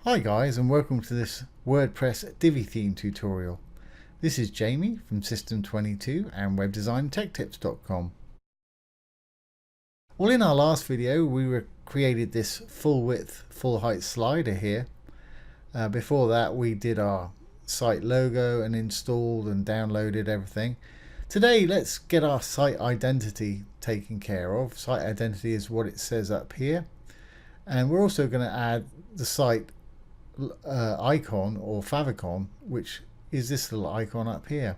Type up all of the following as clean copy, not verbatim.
Hi guys, and welcome to this WordPress Divi theme tutorial. This is Jamie from System22 and webdesigntechtips.com. Well, in our last video we created this full width, full height slider here. Before that we did our site logo and installed and downloaded everything. Today let's get our site identity taken care of. Site identity is what it says up here, and we're also going to add the site icon or favicon, which is this little icon up here.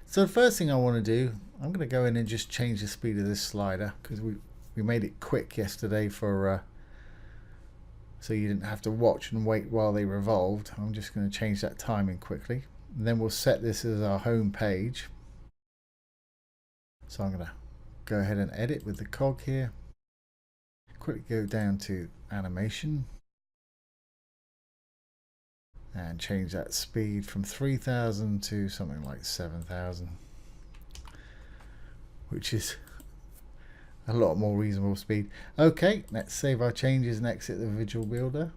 So the first thing I want to do, I'm going to go in and just change the speed of this slider, because we made it quick yesterday for so you didn't have to watch and wait while they revolved. I'm just going to change that timing quickly, and then we'll set this as our home page. So I'm going to go ahead and edit with the cog here, quickly go down to animation and change that speed from 3000 to something like 7000, which is a lot more reasonable speed. Okay, let's save our changes and exit the visual builder.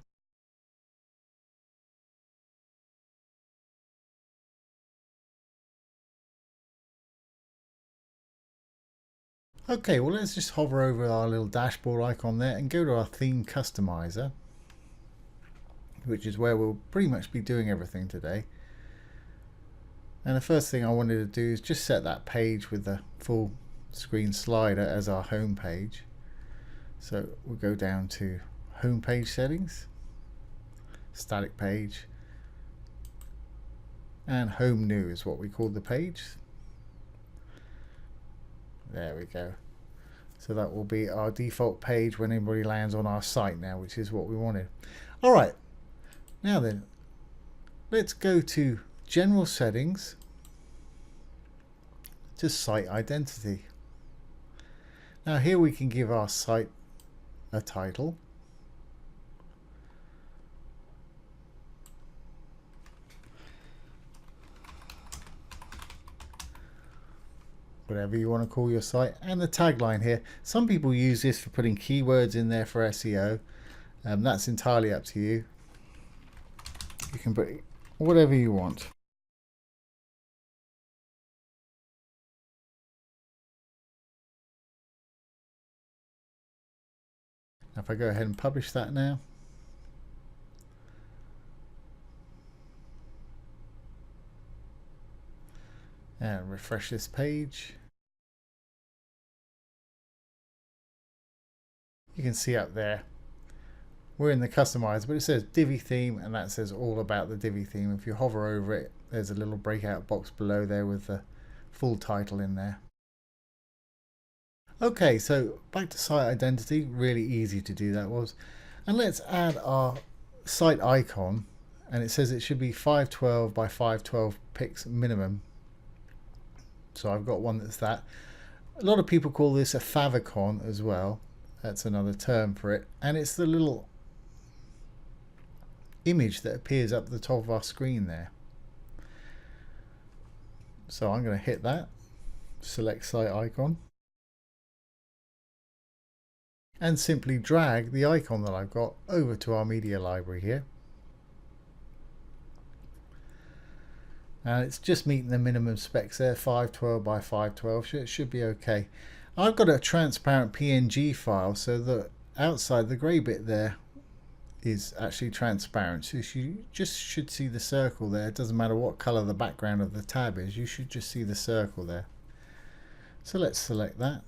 Okay, well, let's just hover over our little dashboard icon there and go to our theme customizer, which is where we'll pretty much be doing everything today. And the first thing I wanted to do is just set that page with the full screen slider as our home page. So we'll go down to home page settings, static page, and home new is what we call the page. There we go. So that will be our default page when anybody lands on our site now, which is what we wanted. All right. Now then, let's go to General Settings to Site Identity. Now here we can give our site a title. Whatever you want to call your site, and the tagline here. Some people use this for putting keywords in there for SEO. That's entirely up to you. You can put whatever you want. Now if I go ahead and publish that now, and refresh this page, you can see up there we're in the customizer, but it says Divi theme, and that says all about the Divi theme. If you hover over it, there's a little breakout box below there with the full title in there. Okay, so back to site identity. Really easy to do that was. And let's add our site icon, and it says it should be 512 by 512 pixels minimum. So I've got one that's that. A lot of people call this a favicon as well. That's another term for it, and it's the little image that appears up the top of our screen there. So I'm going to hit that, select site icon, and simply drag the icon that I've got over to our media library here. And it's just meeting the minimum specs there, 512 by 512, so it should be okay. I've got a transparent PNG file, so the outside, the grey bit there, is actually transparent. So you just should see the circle there. It doesn't matter what color the background of the tab is, you should just see the circle there. So let's select that.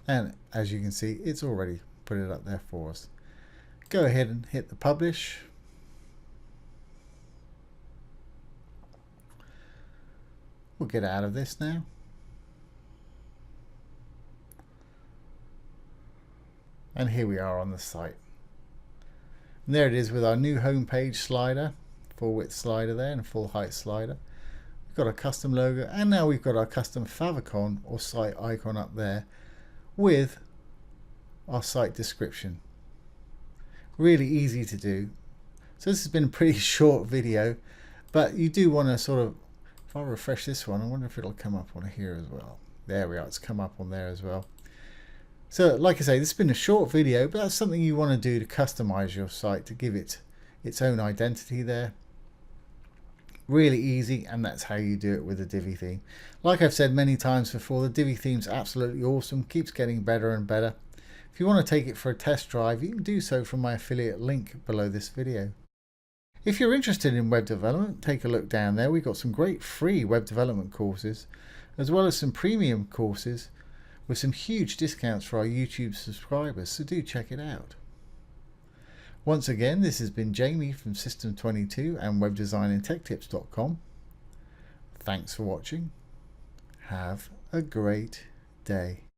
And as you can see, it's already put it up there for us. Go ahead and hit the publish. We'll get out of this now. And here we are on the site. And there it is with our new home page slider, full width slider there and full height slider. We've got a custom logo, and now we've got our custom favicon or site icon up there with our site description. Really easy to do. So this has been a pretty short video, but you do want to sort of, if I refresh this one, I wonder if it'll come up on here as well. There we are, it's come up on there as well. So like I say, this has been a short video, but that's something you want to do to customize your site to give it its own identity there. Really easy, and that's how you do it with the Divi theme. Like I've said many times before, the Divi theme's absolutely awesome, keeps getting better and better. If you want to take it for a test drive, you can do so from my affiliate link below this video. If you're interested in web development, take a look down there. We've got some great free web development courses, as well as some premium courses with some huge discounts for our YouTube subscribers, so do check it out. Once again, this has been Jamie from System22 and webdesignandtechtips.com. Thanks for watching. Have a great day.